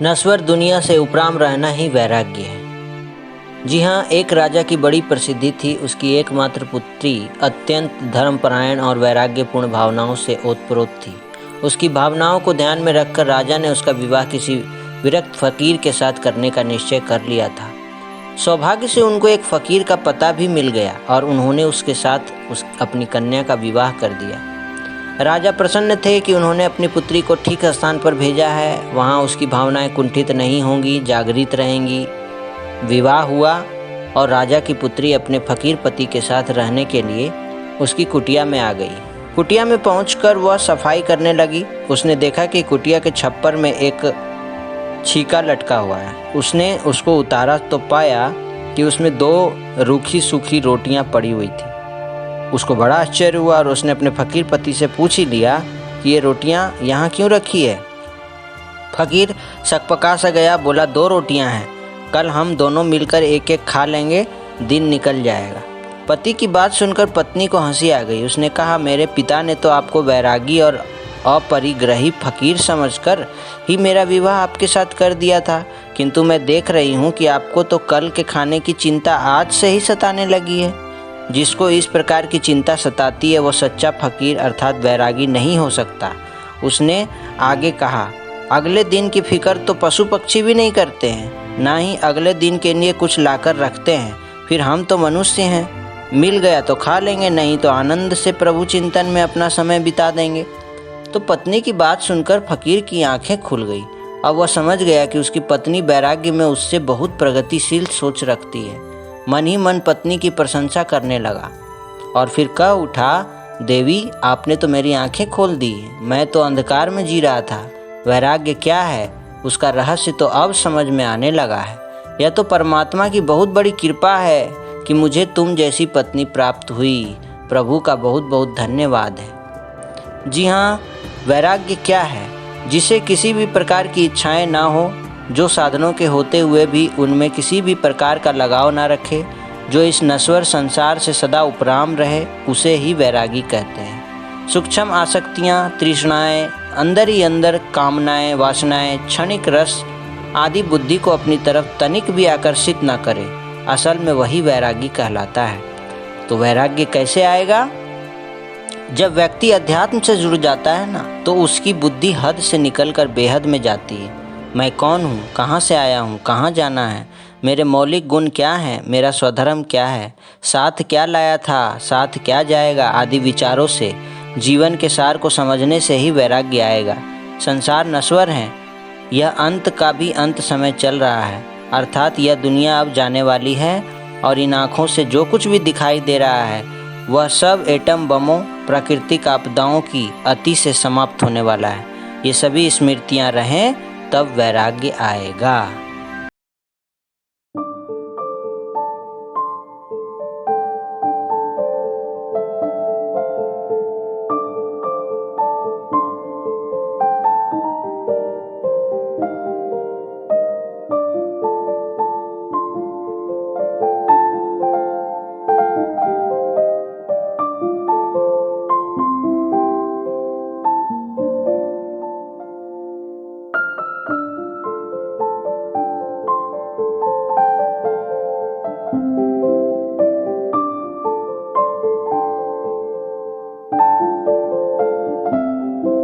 नश्वर दुनिया से उपराम रहना ही वैराग्य है। जी हाँ, एक राजा की बड़ी प्रसिद्धि थी। उसकी एकमात्र पुत्री अत्यंत धर्मपरायण और वैराग्यपूर्ण भावनाओं से ओतप्रोत थी। उसकी भावनाओं को ध्यान में रखकर राजा ने उसका विवाह किसी विरक्त फकीर के साथ करने का निश्चय कर लिया था। सौभाग्य से उनको एक फकीर का पता भी मिल गया और उन्होंने उसके साथ अपनी कन्या का विवाह कर दिया। राजा प्रसन्न थे कि उन्होंने अपनी पुत्री को ठीक स्थान पर भेजा है, वहाँ उसकी भावनाएं कुंठित नहीं होंगी, जागृत रहेंगी। विवाह हुआ और राजा की पुत्री अपने फकीर पति के साथ रहने के लिए उसकी कुटिया में आ गई। कुटिया में पहुंचकर वह सफाई करने लगी। उसने देखा कि कुटिया के छप्पर में एक छीका लटका हुआ है। उसने उसको उतारा तो पाया कि उसमें 2 रूखी सूखी रोटियां पड़ी हुई थी। उसको बड़ा आश्चर्य हुआ और उसने अपने फकीर पति से पूछ ही लिया कि ये रोटियां यहाँ क्यों रखी है। फकीर सकपका सा गया, बोला 2 रोटियां हैं, कल हम दोनों मिलकर एक एक खा लेंगे, दिन निकल जाएगा। पति की बात सुनकर पत्नी को हंसी आ गई। उसने कहा, मेरे पिता ने तो आपको वैरागी और अपरिग्रही फकीर समझकर ही मेरा विवाह आपके साथ कर दिया था, किंतु मैं देख रही हूँ कि आपको तो कल के खाने की चिंता आज से ही सताने लगी है। जिसको इस प्रकार की चिंता सताती है वो सच्चा फकीर अर्थात वैरागी नहीं हो सकता। उसने आगे कहा, अगले दिन की फिक्र तो पशु पक्षी भी नहीं करते हैं, ना ही अगले दिन के लिए कुछ लाकर रखते हैं। फिर हम तो मनुष्य हैं, मिल गया तो खा लेंगे, नहीं तो आनंद से प्रभु चिंतन में अपना समय बिता देंगे। तो पत्नी की बात सुनकर फकीर की आंखें खुल गई। अब वह समझ गया कि उसकी पत्नी वैराग्य में उससे बहुत प्रगतिशील सोच रखती है। मन ही मन पत्नी की प्रशंसा करने लगा और फिर कह उठा, देवी आपने तो मेरी आंखें खोल दी। मैं तो अंधकार में जी रहा था। वैराग्य क्या है उसका रहस्य तो अब समझ में आने लगा है। यह तो परमात्मा की बहुत बड़ी कृपा है कि मुझे तुम जैसी पत्नी प्राप्त हुई। प्रभु का बहुत बहुत धन्यवाद है। जी हाँ, वैराग्य क्या है? जिसे किसी भी प्रकार की इच्छाएं ना हो, जो साधनों के होते हुए भी उनमें किसी भी प्रकार का लगाव ना रखे, जो इस नश्वर संसार से सदा उपराम रहे, उसे ही वैरागी कहते हैं। सूक्ष्म आसक्तियाँ, तृष्णाएँ, अंदर ही अंदर कामनाएँ, वासनाएँ, क्षणिक रस आदि बुद्धि को अपनी तरफ तनिक भी आकर्षित न करे, असल में वही वैरागी कहलाता है। तो वैराग्य कैसे आएगा? जब व्यक्ति अध्यात्म से जुड़ जाता है ना, तो उसकी बुद्धि हद से निकलकर बेहद में जाती है। मैं कौन हूँ, कहाँ से आया हूँ, कहाँ जाना है, मेरे मौलिक गुण क्या हैं, मेरा स्वधर्म क्या है, साथ क्या लाया था, साथ क्या जाएगा आदि विचारों से जीवन के सार को समझने से ही वैराग्य आएगा। संसार नश्वर है, यह अंत का भी अंत समय चल रहा है, अर्थात यह दुनिया अब जाने वाली है और इन आँखों से जो कुछ भी दिखाई दे रहा है वह सब एटम बमों, प्राकृतिक आपदाओं की अति से समाप्त होने वाला है। ये सभी स्मृतियाँ रहें तब वैराग्य आएगा।